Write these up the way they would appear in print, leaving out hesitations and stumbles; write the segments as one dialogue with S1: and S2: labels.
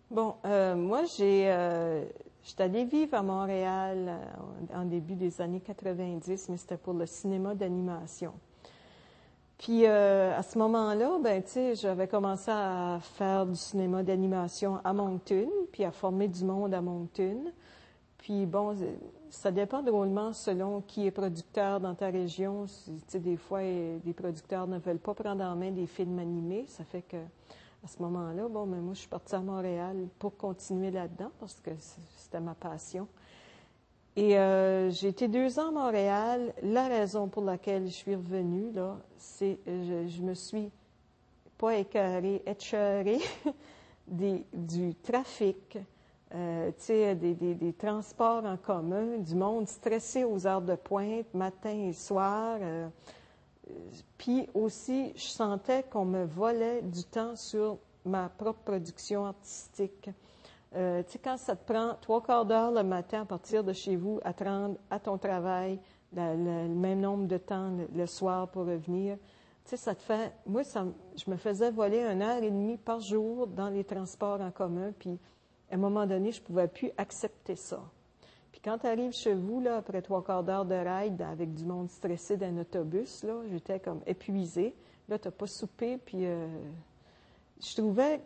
S1: Bon, moi, j'étais allée vivre à Montréal en début des années 90, mais c'était pour le cinéma d'animation. Puis à ce moment-là, ben tu sais, j'avais commencé à faire du cinéma d'animation à Moncton, puis à former du monde à Moncton. Puis bon, ça dépend drôlement selon qui est producteur dans ta région. Tu sais, des fois, des producteurs ne veulent pas prendre en main des films animés. Ça fait que à ce moment-là, bon, mais moi, je suis partie à Montréal pour continuer là-dedans parce que c'était ma passion. Et j'ai été 2 ans à Montréal. La raison pour laquelle je suis revenue, là, c'est je me suis pas écœurée du trafic, tu sais, des transports en commun, du monde stressé aux heures de pointe, matin et soir. Puis aussi, je sentais qu'on me volait du temps sur ma propre production artistique. Tu sais, quand ça te prend 3/4 d'heure le matin à partir de chez vous à te rendre à ton travail, le même nombre de temps le soir pour revenir, tu sais, ça te fait... Moi, je me faisais voler 1 heure et demie par jour dans les transports en commun, puis à un moment donné, je ne pouvais plus accepter ça. Puis quand tu arrives chez vous, là, après 3/4 d'heure de ride avec du monde stressé d'un autobus, là, j'étais comme épuisée. Là, tu n'as pas soupé, puis je trouvais,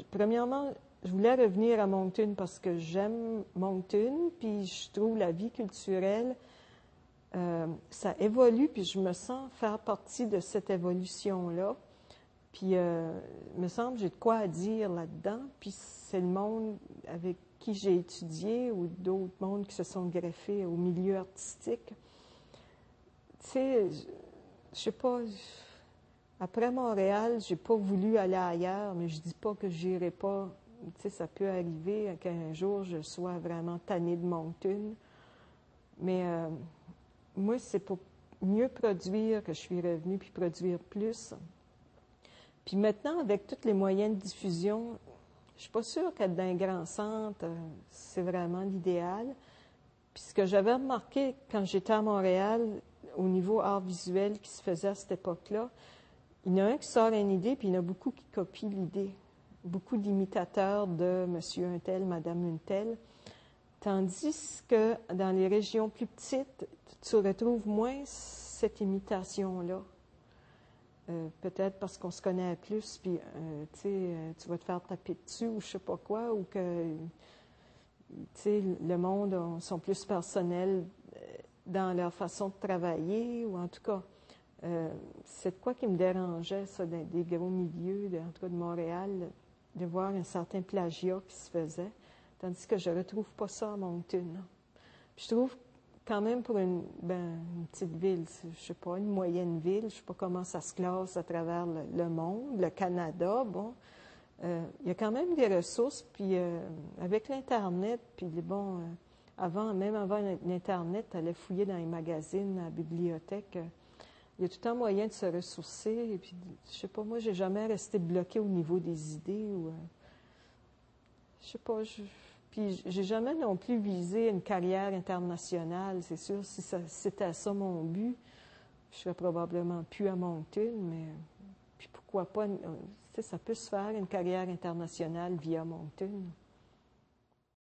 S1: premièrement, je voulais revenir à Moncton parce que j'aime Moncton, puis je trouve la vie culturelle, ça évolue, puis je me sens faire partie de cette évolution-là. Puis, il me semble, j'ai de quoi à dire là-dedans, puis c'est le monde avec qui j'ai étudié ou d'autres mondes qui se sont greffés au milieu artistique. Tu sais, je sais pas, après Montréal, j'ai pas voulu aller ailleurs, mais je dis pas que j'irai pas. Tu sais, ça peut arriver qu'un jour je sois vraiment tannée de Moncton. Mais moi, c'est pour mieux produire que je suis revenue, puis produire plus. Puis maintenant, avec tous les moyens de diffusion, je suis pas sûre qu'être dans un grand centre, c'est vraiment l'idéal. Puis ce que j'avais remarqué quand j'étais à Montréal, au niveau art visuel qui se faisait à cette époque-là, il y en a un qui sort une idée, puis il y en a beaucoup qui copient l'idée. Beaucoup d'imitateurs de monsieur un tel, madame une telle. Tandis que dans les régions plus petites, tu retrouves moins cette imitation-là. Peut-être parce qu'on se connaît plus, puis tu sais, tu vas te faire taper dessus ou je sais pas quoi, ou que tu sais, le monde sont plus personnels dans leur façon de travailler, ou en tout cas, c'est de quoi qui me dérangeait, ça, dans des gros milieux, en tout cas de Montréal, de voir un certain plagiat qui se faisait, tandis que je ne retrouve pas ça à Moncton. Puis je trouve quand même pour une petite ville, je sais pas, une moyenne ville, je sais pas comment ça se classe à travers le monde, le Canada, bon, il y a quand même des ressources, puis avec l'Internet, puis même avant l'Internet, tu allais fouiller dans les magazines, à la bibliothèque, il y a tout le temps moyen de se ressourcer, et puis, je sais pas, moi, j'ai jamais resté bloqué au niveau des idées, ou, je sais pas, puis j'ai jamais non plus visé une carrière internationale, c'est sûr, si c'était ça mon but, je serais probablement plus à Moncton, mais puis pourquoi pas, tu sais, ça peut se faire une carrière internationale via Moncton.